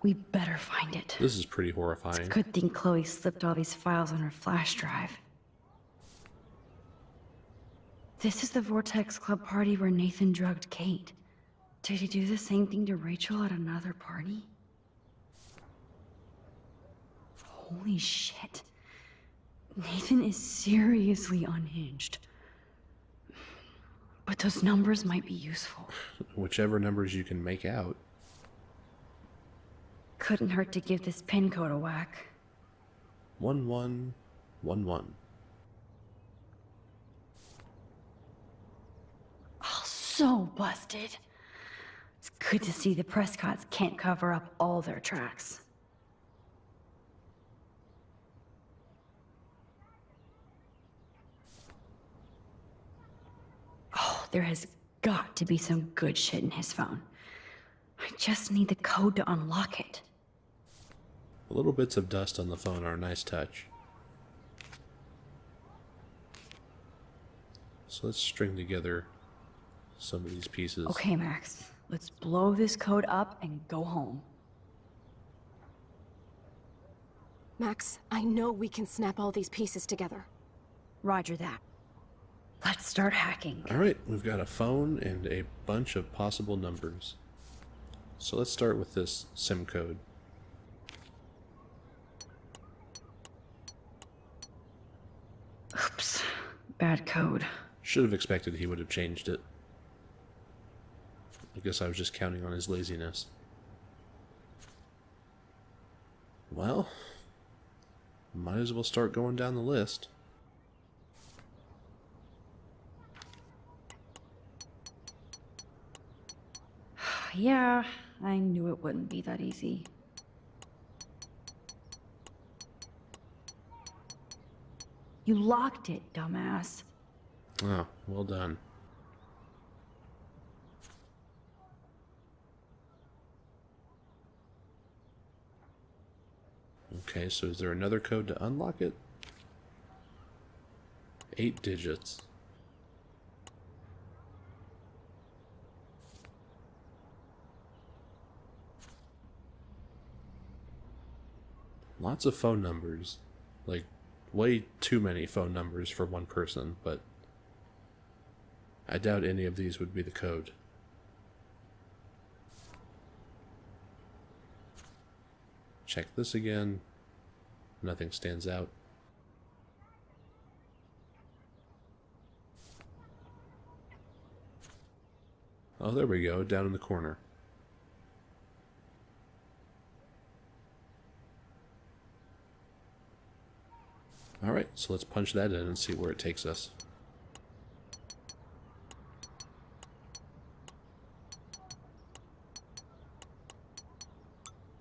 we better find it. This is pretty horrifying. Good thing Chloe slipped all these files on her flash drive. This is the Vortex Club party where Nathan drugged Kate. Did he do the same thing to Rachel at another party? Holy shit. Nathan is seriously unhinged. But those numbers might be useful. Whichever numbers you can make out. Couldn't hurt to give this pin code a whack. 1111. Oh, so busted. It's good to see the Prescotts can't cover up all their tracks. Oh, there has got to be some good shit in his phone. I just need the code to unlock it. Little bits of dust on the phone are a nice touch. So let's string together some of these pieces. Okay, Max. Let's blow this code up and go home. Max, I know we can snap all these pieces together. Roger that. Let's start hacking. Alright, we've got a phone and a bunch of possible numbers. So let's start with this SIM code. Oops. Bad code. Should have expected he would have changed it. I guess I was just counting on his laziness. Well, might as well start going down the list. Yeah, I knew it wouldn't be that easy. You locked it, dumbass. Oh, well done. Okay, so is there another code to unlock it? 8 digits. Lots of phone numbers. Like, way too many phone numbers for one person, but I doubt any of these would be the code. Check this again. Nothing stands out. Oh, there we go, down in the corner. Alright, so let's punch that in and see where it takes us.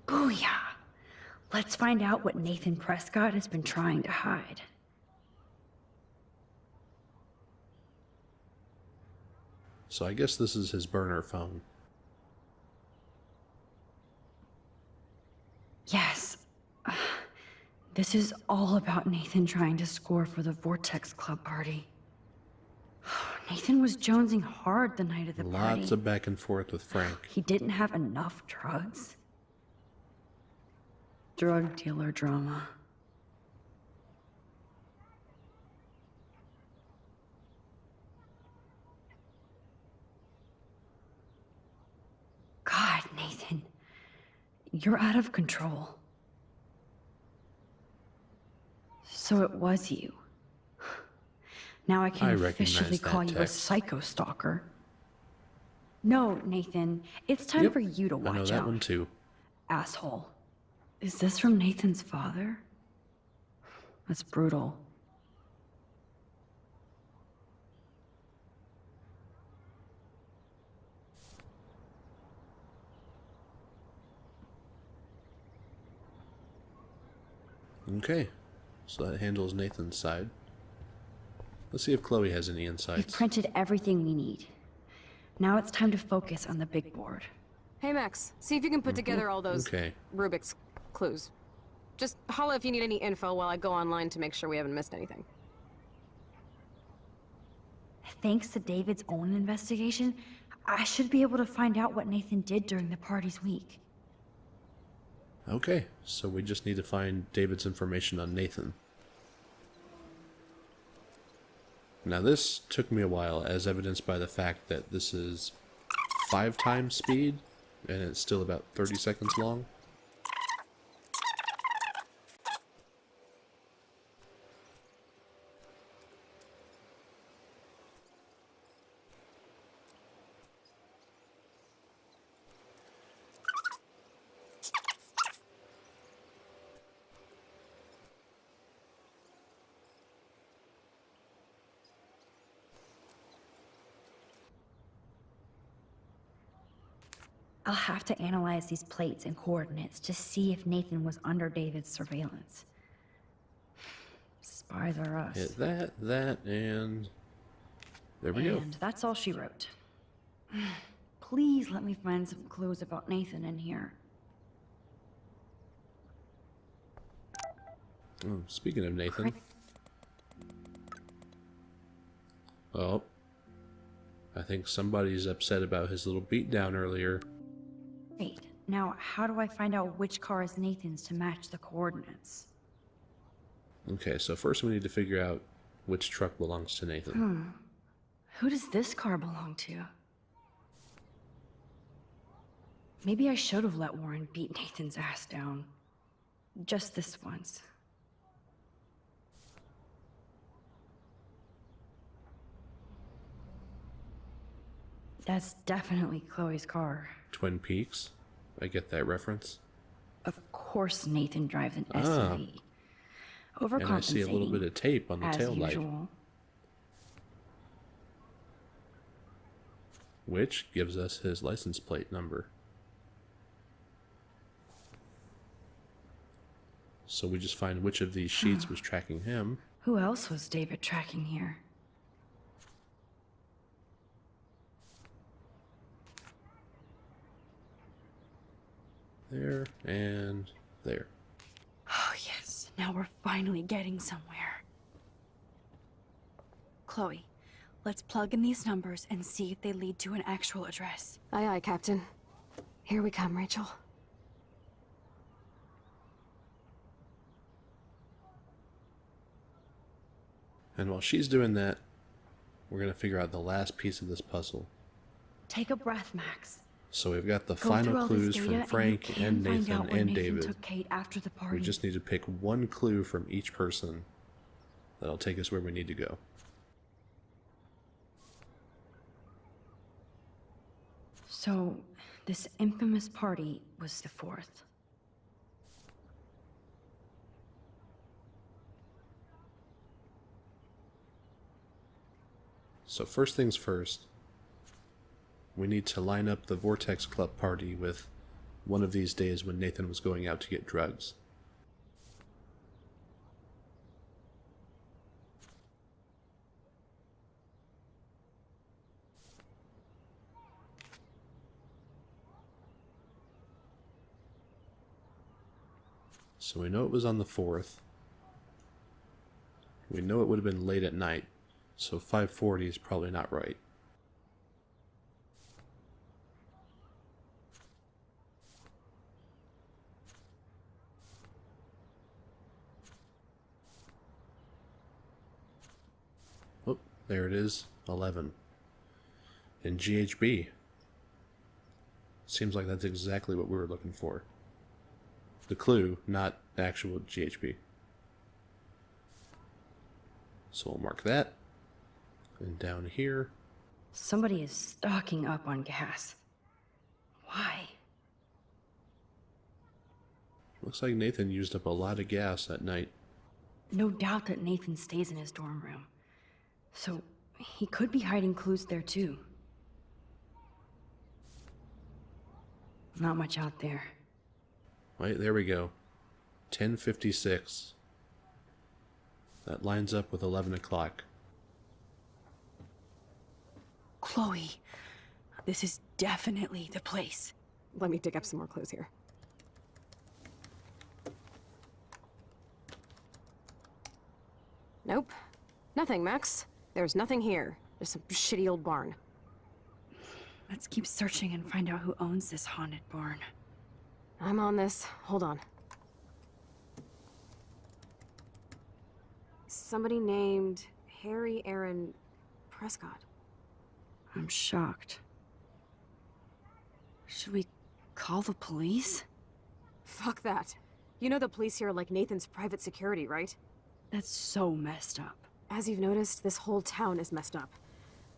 Booyah! Let's find out what Nathan Prescott has been trying to hide. So I guess this is his burner phone. Yes. This is all about Nathan trying to score for the Vortex Club party. Nathan was jonesing hard the night of the party. Lots of back and forth with Frank. He didn't have enough drugs. Drug dealer drama. God, Nathan. You're out of control. So it was you. Now I can officially call you a psycho stalker. No, Nathan. It's time for you to watch out. I know that one too. Asshole. Is this from Nathan's father? That's brutal. Okay, so that handles Nathan's side. Let's see if Chloe has any insights. We've printed everything we need. Now it's time to focus on the big board. Hey, Max. See if you can put together all those Rubik's clues. Just holla if you need any info while I go online to make sure we haven't missed anything. Thanks to David's own investigation, I should be able to find out what Nathan did during the party's week. Okay, so we just need to find David's information on Nathan. Now this took me a while, as evidenced by the fact that this is 5 times speed, and it's still about 30 seconds long. I'll have to analyze these plates and coordinates to see if Nathan was under David's surveillance. Spies are us. Hit that, and there we go. And that's all she wrote. Please let me find some clues about Nathan in here. Oh, speaking of Nathan. Oh. I think somebody's upset about his little beatdown earlier. Wait, now how do I find out which car is Nathan's to match the coordinates? Okay, so first we need to figure out which truck belongs to Nathan. Who does this car belong to? Maybe I should have let Warren beat Nathan's ass down. Just this once. That's definitely Chloe's car. Twin Peaks. I get that reference. Of course Nathan drives an Ah. SUV. And I see a little bit of tape on the as tail light, usual. which gives us his license plate number. So we just find which of these sheets was tracking him. Who else was David tracking here? There and there. Oh, yes. Now we're finally getting somewhere. Chloe, let's plug in these numbers and see if they lead to an actual address. Aye, aye, Captain. Here we come, Rachel. And while she's doing that, we're going to figure out the last piece of this puzzle. Take a breath, Max. So we've got the Go final through all clues this data from and you Frank can and find Nathan out where and Nathan David. took Kate after the party. We just need to pick one clue from each person that'll take us where we need to go. So, this infamous party was the 4th. So first things first, we need to line up the Vortex Club party with one of these days when Nathan was going out to get drugs. So we know it was on the 4th. We know it would have been late at night, so 5:40 is probably not right. Oh, there it is, 11. In GHB. Seems like that's exactly what we were looking for. The clue, not actual GHB. So we'll mark that. And down here. Somebody is stocking up on gas. Why? Looks like Nathan used up a lot of gas that night. No doubt that Nathan stays in his dorm room. So, he could be hiding clues there too. Not much out there. Wait, there we go. 10:56. That lines up with 11 o'clock. Chloe, this is definitely the place. Let me dig up some more clues here. Nope. Nothing, Max. There's nothing here. Just some shitty old barn. Let's keep searching and find out who owns this haunted barn. I'm on this. Hold on. Somebody named Harry Aaron Prescott. I'm shocked. Should we call the police? Fuck that. You know the police here are like Nathan's private security, right? That's so messed up. As you've noticed, this whole town is messed up.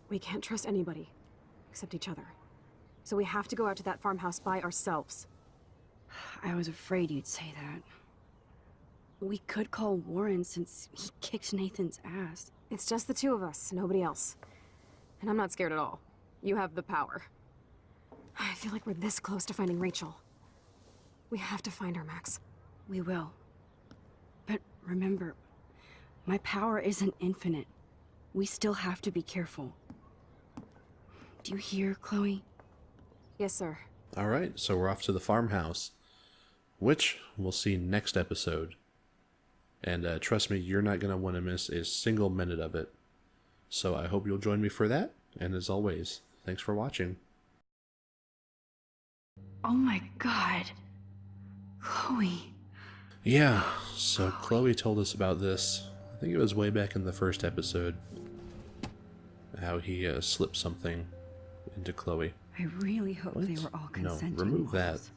We can't trust anybody, except each other. So we have to go out to that farmhouse by ourselves. I was afraid you'd say that. We could call Warren since he kicked Nathan's ass. It's just the two of us, nobody else. And I'm not scared at all. You have the power. I feel like we're this close to finding Rachel. We have to find her, Max. We will. But remember, my power isn't infinite. We still have to be careful. Do you hear, Chloe? Yes, sir. Alright, so we're off to the farmhouse, which we'll see next episode. And trust me, you're not going to want to miss a single minute of it. So I hope you'll join me for that. And as always, thanks for watching. Oh my god. Chloe. Yeah, so Chloe told us about this. I think it was way back in the first episode. How he slipped something into Chloe. I really hope they What? were all No, consenting. remove that. ones.